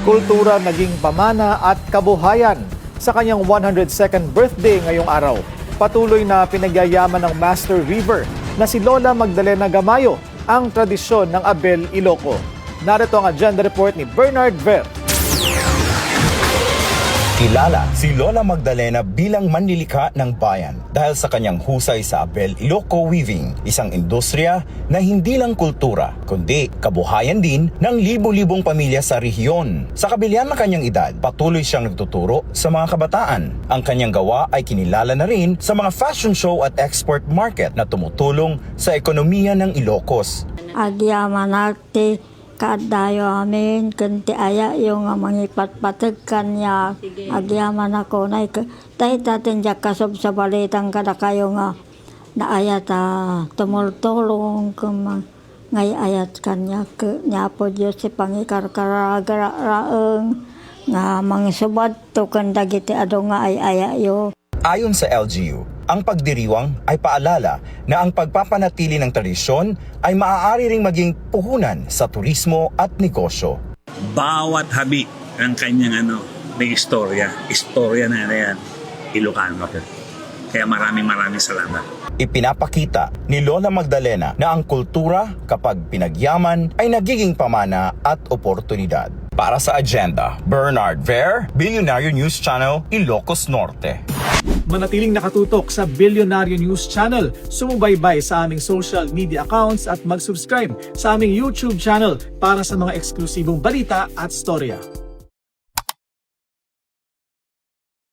kultura naging pamana at kabuhayan sa kanyang 102nd birthday ngayong araw. Patuloy na pinagyayaman ng Master Weaver na si Lola Magdalena Gamayo ang tradisyon ng Abel Iloco. Narito ang agenda report ni Bernard Ver. Kilala si Lola Magdalena bilang manlilikha ng bayan dahil sa kanyang husay sa Abel Iloco weaving, isang industriya na hindi lang kultura kundi kabuhayan din ng libo-libong pamilya sa rehiyon. Sa kabilang ng kanyang edad, patuloy siyang nagtuturo sa mga kabataan. Ang kanyang gawa ay kinilala na rin sa mga fashion show at export market na tumutulong sa ekonomiya ng Ilocos. Agyaman natin kadayo amin kanti aya yung mangipat-patag kanya agyaman ako na tayo tatin dyan kasob sa balitang kada kayo nga naaya ta tumultulong ngay ayat kanya nya po Diyos si pangikarkaragaraang nga mangisubad to kanda giti ado nga ay aya yo. Ayon sa LGU, ang pagdiriwang ay paalala na ang pagpapanatili ng tradisyon ay maaari ring maging puhunan sa turismo at negosyo. Bawat habi ang kanyang may istorya. Istorya na yan, Ilocano. Kaya maraming salamat. Ipinapakita ni Lola Magdalena na ang kultura kapag pinagyaman ay nagiging pamana at oportunidad. Para sa agenda, Bernard Ver, Billionaire News Channel, Ilocos Norte. Manatiling nakatutok sa Billionaire News Channel, sumubaybay sa aming social media accounts at mag-subscribe sa aming YouTube channel para sa mga eksklusibong balita at storya.